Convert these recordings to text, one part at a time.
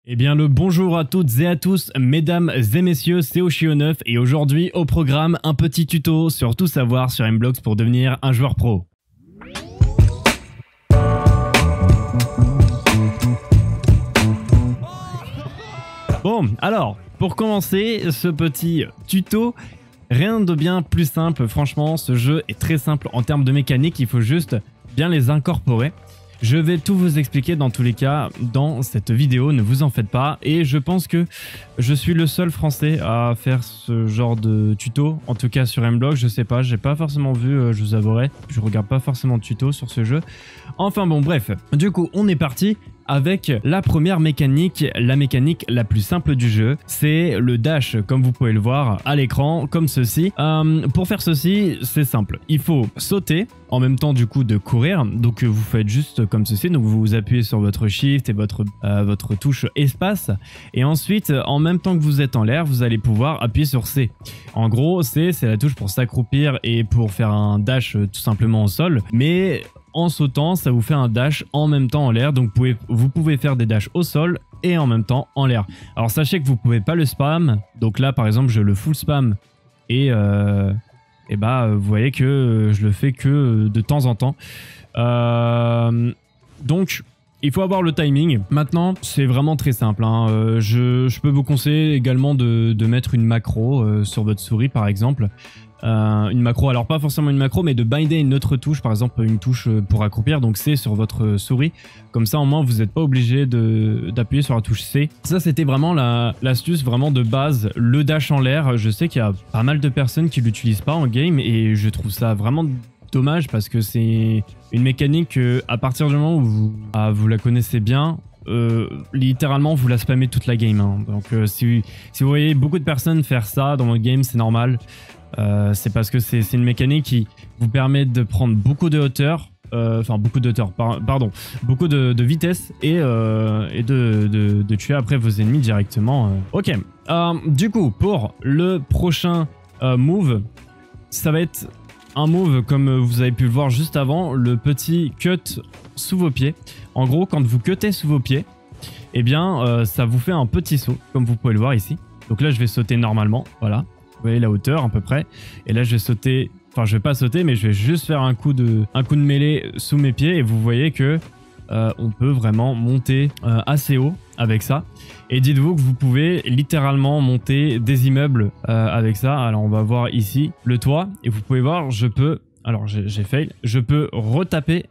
Eh bien le bonjour à toutes et à tous, mesdames et messieurs, c'est Oshio9 et aujourd'hui au programme un petit tuto sur tout savoir sur Mblox pour devenir un joueur pro. Bon, alors, pour commencer ce petit tuto, rien de bien plus simple, franchement ce jeu est très simple en termes de mécanique, il faut juste bien les incorporer. Je vais tout vous expliquer dans tous les cas dans cette vidéo, ne vous en faites pas. Et je pense que je suis le seul français à faire ce genre de tuto, en tout cas sur Mblox, je sais pas, j'ai pas forcément vu, je vous avouerai, je regarde pas forcément de tuto sur ce jeu. Enfin bon bref, du coup on est parti avec la première mécanique, la mécanique la plus simple du jeu, c'est le dash, comme vous pouvez le voir à l'écran, comme ceci. Pour faire ceci, c'est simple, il faut sauter en même temps du coup de courir, donc vous faites juste comme ceci, donc vous appuyez sur votre shift et votre touche espace, et ensuite en même temps que vous êtes en l'air, vous allez pouvoir appuyer sur C. En gros, C c'est la touche pour s'accroupir et pour faire un dash tout simplement au sol, mais en sautant, ça vous fait un dash en même temps en l'air, donc vous pouvez faire des dashs au sol et en même temps en l'air. Alors sachez que vous pouvez pas le spam, donc là par exemple je le full spam et vous voyez que je le fais que de temps en temps. Donc il faut avoir le timing. Maintenant c'est vraiment très simple, hein. Je peux vous conseiller également de mettre une macro sur votre souris par exemple. Une macro, alors pas forcément une macro mais de binder une autre touche, par exemple une touche pour accroupir, donc C sur votre souris, comme ça au moins vous n'êtes pas obligé d'appuyer sur la touche C. Ça c'était vraiment l'astuce vraiment de base, le dash en l'air. Je sais qu'il y a pas mal de personnes qui l'utilisent pas en game et je trouve ça vraiment dommage parce que c'est une mécanique que, à partir du moment où vous la connaissez bien, littéralement vous la spammez toute la game, hein. Donc si vous voyez beaucoup de personnes faire ça dans votre game, c'est normal. C'est parce que c'est une mécanique qui vous permet de prendre beaucoup de hauteur, beaucoup de vitesse et de tuer après vos ennemis directement. Ok, du coup pour le prochain move, ça va être un move comme vous avez pu le voir juste avant, le petit cut sous vos pieds. En gros, quand vous cuttez sous vos pieds, eh bien ça vous fait un petit saut comme vous pouvez le voir ici. Donc là je vais sauter normalement, voilà. Vous voyez la hauteur à peu près. Et là je vais sauter, enfin je vais pas sauter mais je vais juste faire un coup de mêlée sous mes pieds et vous voyez que on peut vraiment monter assez haut avec ça. Et dites-vous que vous pouvez littéralement monter des immeubles avec ça. Alors on va voir ici le toit et vous pouvez voir je peux, alors j'ai fail, je peux retaper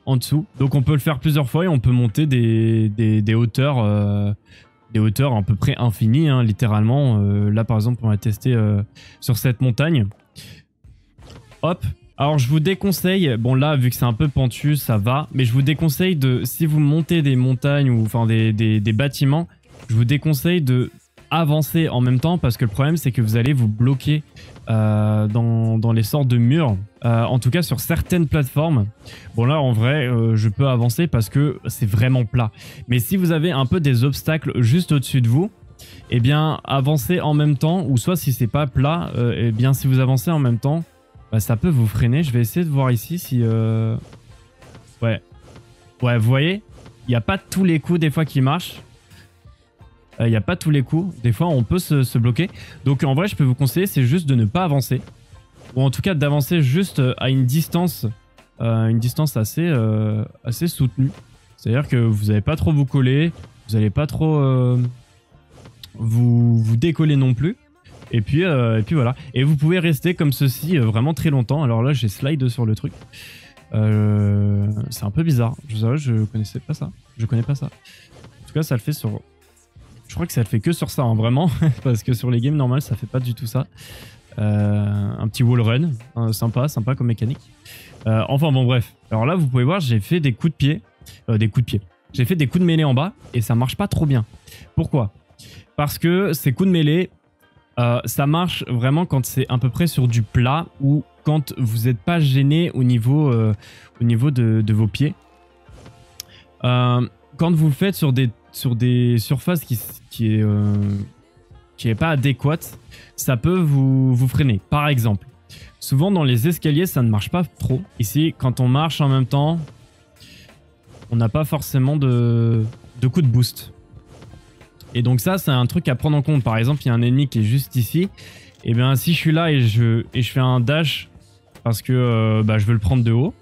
en dessous. Donc on peut le faire plusieurs fois et on peut monter des hauteurs des hauteurs à peu près infinies, hein, littéralement. Là par exemple on va tester sur cette montagne. Hop. Alors je vous déconseille, bon là vu que c'est un peu pentu ça va, mais je vous déconseille de, si vous montez des montagnes ou enfin des bâtiments, je vous déconseille de avancer en même temps parce que le problème c'est que vous allez vous bloquer dans les sortes de murs, en tout cas sur certaines plateformes. Bon là en vrai je peux avancer parce que c'est vraiment plat, mais si vous avez un peu des obstacles juste au-dessus de vous, eh bien avancez en même temps, ou soit si c'est pas plat, eh bien si vous avancez en même temps, bah, ça peut vous freiner. Je vais essayer de voir ici si ouais vous voyez, il n'y a pas tous les coups des fois qui marchent. Il n'y a pas tous les coups, des fois on peut se bloquer. Donc en vrai je peux vous conseiller, c'est juste de ne pas avancer. Ou en tout cas d'avancer juste à une distance assez soutenue. C'est-à-dire que vous n'allez pas trop vous coller, vous n'allez pas trop vous décoller non plus. Et puis voilà. Et vous pouvez rester comme ceci vraiment très longtemps. Alors là j'ai slide sur le truc. C'est un peu bizarre. Je connaissais pas ça. Je connais pas ça. En tout cas ça le fait sur... Je crois que ça le fait que sur ça, hein, vraiment, parce que sur les games normales, ça fait pas du tout ça. Un petit wall run, sympa comme mécanique. Enfin bon, bref. Alors là, vous pouvez voir, j'ai fait des coups de pied. J'ai fait des coups de mêlée en bas et ça marche pas trop bien. Pourquoi? Parce que ces coups de mêlée, ça marche vraiment quand c'est à peu près sur du plat ou quand vous n'êtes pas gêné au niveau de vos pieds. Quand vous le faites sur des surfaces qui est pas adéquate, ça peut vous freiner. Par exemple, souvent dans les escaliers, ça ne marche pas trop. Ici, quand on marche en même temps, on n'a pas forcément de coup de boost. Et donc ça, c'est un truc à prendre en compte. Par exemple, il y a un ennemi qui est juste ici. Et bien si je suis là et je fais un dash parce que je veux le prendre de haut,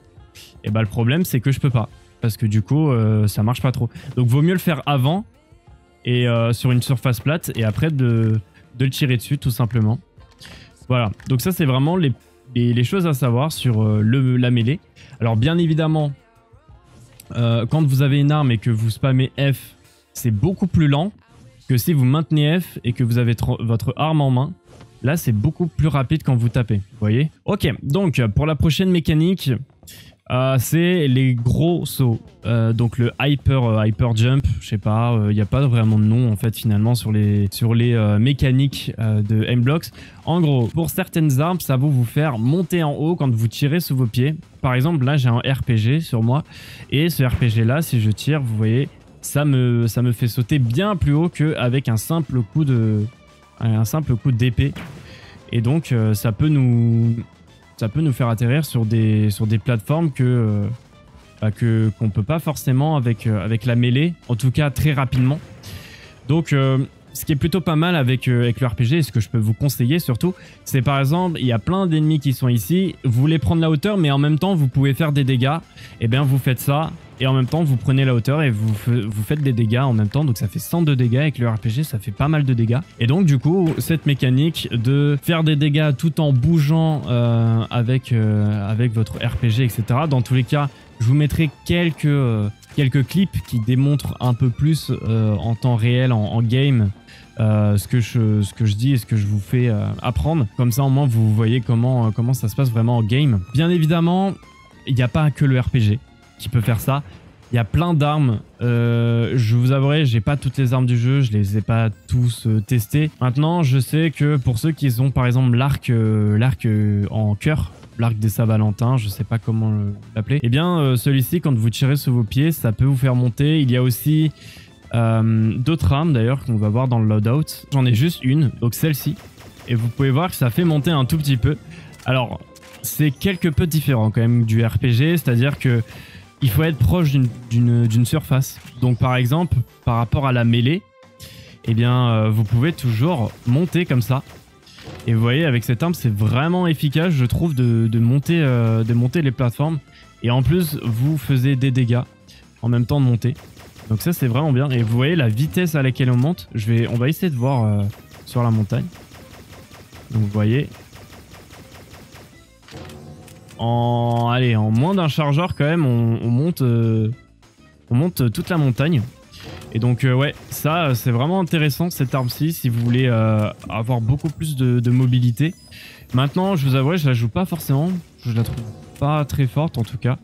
et le problème c'est que je peux pas. Parce que du coup, ça marche pas trop. Donc vaut mieux le faire avant et sur une surface plate et après de le tirer dessus tout simplement. Voilà, donc ça c'est vraiment les choses à savoir sur la mêlée. Alors bien évidemment, quand vous avez une arme et que vous spammez F, c'est beaucoup plus lent que si vous maintenez F et que vous avez votre arme en main. Là, c'est beaucoup plus rapide quand vous tapez, vous voyez. Ok, donc pour la prochaine mécanique, c'est les gros sauts. Donc le hyper jump, je sais pas, il n'y a pas vraiment de nom en fait finalement sur les mécaniques de M-Blocks. En gros, pour certaines armes, ça va vous faire monter en haut quand vous tirez sous vos pieds. Par exemple, là j'ai un RPG sur moi et ce RPG là, si je tire, vous voyez, ça me fait sauter bien plus haut qu'avec un simple coup d'épée. Et donc ça peut nous faire atterrir sur des plateformes qu'on peut pas forcément avec la mêlée, en tout cas très rapidement. Donc ce qui est plutôt pas mal avec le RPG, et ce que je peux vous conseiller surtout, c'est par exemple, il y a plein d'ennemis qui sont ici, vous voulez prendre la hauteur mais en même temps vous pouvez faire des dégâts, et bien vous faites ça, et en même temps vous prenez la hauteur et vous faites des dégâts en même temps, donc ça fait 102 dégâts avec le RPG, ça fait pas mal de dégâts. Et donc du coup, cette mécanique de faire des dégâts tout en bougeant avec votre RPG, etc. Dans tous les cas, je vous mettrai quelques clips qui démontrent un peu plus en temps réel, en game, ce que je dis et ce que je vous fais apprendre. Comme ça, au moins, vous voyez comment ça se passe vraiment en game. Bien évidemment, il n'y a pas que le RPG qui peut faire ça. Il y a plein d'armes. Je vous avouerai, j'ai pas toutes les armes du jeu, je les ai pas tous testées. Maintenant, je sais que pour ceux qui ont par exemple l'arc en cœur, l'arc des Saint-Valentin, je sais pas comment l'appeler. Eh bien, celui-ci, quand vous tirez sous vos pieds, ça peut vous faire monter. Il y a aussi d'autres armes d'ailleurs qu'on va voir dans le loadout. J'en ai juste une, donc celle-ci. Et vous pouvez voir que ça fait monter un tout petit peu. Alors, c'est quelque peu différent quand même du RPG, c'est-à-dire que il faut être proche d'une surface. Donc par exemple, par rapport à la mêlée, eh bien, vous pouvez toujours monter comme ça. Et vous voyez, avec cette arme, c'est vraiment efficace, je trouve, de monter les plateformes. Et en plus, vous faisiez des dégâts en même temps de monter. Donc ça, c'est vraiment bien. Et vous voyez la vitesse à laquelle on monte. On va essayer de voir sur la montagne. Donc vous voyez... En moins d'un chargeur quand même, on monte toute la montagne. Et donc ouais, ça c'est vraiment intéressant cette arme-ci si vous voulez avoir beaucoup plus de mobilité. Maintenant, je vous avoue, je la joue pas forcément, je la trouve pas très forte en tout cas.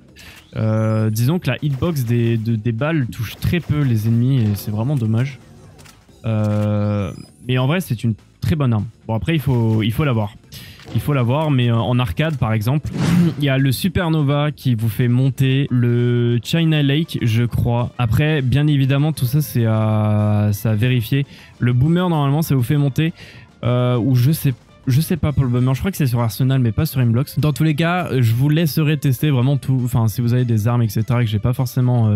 Disons que la hitbox des balles touche très peu les ennemis et c'est vraiment dommage. Mais en vrai, c'est une très bonne arme. Bon, après, il faut l'avoir. Il faut l'avoir, mais en arcade par exemple, il y a le Supernova qui vous fait monter, le China Lake je crois. Après bien évidemment tout ça c'est à vérifier. Le Boomer normalement ça vous fait monter, ou je sais pas pour le Boomer, je crois que c'est sur Arsenal mais pas sur M-Blocks. Dans tous les cas, je vous laisserai tester vraiment tout, enfin si vous avez des armes etc que j'ai pas forcément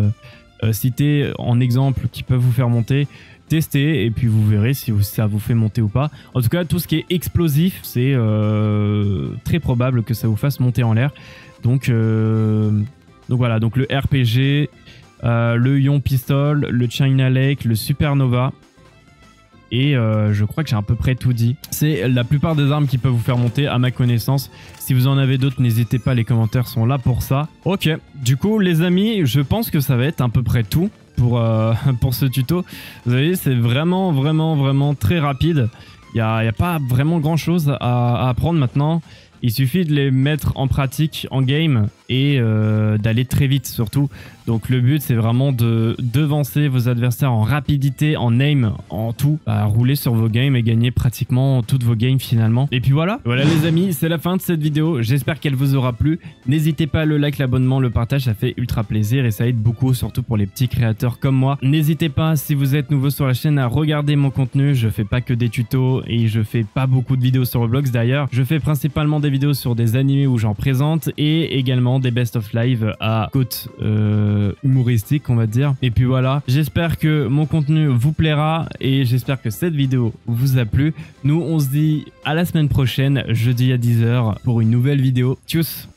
cité en exemple qui peuvent vous faire monter. Testez et puis vous verrez si ça vous fait monter ou pas. En tout cas, tout ce qui est explosif, c'est très probable que ça vous fasse monter en l'air. Donc voilà, donc le RPG, le Ion Pistol, le China Lake, le Supernova. Et je crois que j'ai à peu près tout dit. C'est la plupart des armes qui peuvent vous faire monter à ma connaissance. Si vous en avez d'autres, n'hésitez pas, les commentaires sont là pour ça. Ok, du coup les amis, je pense que ça va être à peu près tout pour ce tuto. Vous voyez, c'est vraiment très rapide. Il n'y a pas vraiment grand chose à apprendre maintenant. Il suffit de les mettre en pratique en game et d'aller très vite surtout. Donc le but c'est vraiment de devancer vos adversaires en rapidité, en aim, en tout, à rouler sur vos games et gagner pratiquement toutes vos games finalement. Et puis voilà les amis, c'est la fin de cette vidéo. J'espère qu'elle vous aura plu. N'hésitez pas à le like, l'abonnement, le partage, ça fait ultra plaisir et ça aide beaucoup, surtout pour les petits créateurs comme moi. N'hésitez pas, si vous êtes nouveau sur la chaîne, à regarder mon contenu. Je fais pas que des tutos et je fais pas beaucoup de vidéos sur Roblox d'ailleurs. Je fais principalement des vidéos sur des animés où j'en présente et également des best of live à côte humoristique, on va dire. Et puis voilà, j'espère que mon contenu vous plaira et j'espère que cette vidéo vous a plu. Nous, on se dit à la semaine prochaine, jeudi à 10 h pour une nouvelle vidéo. Tchuss!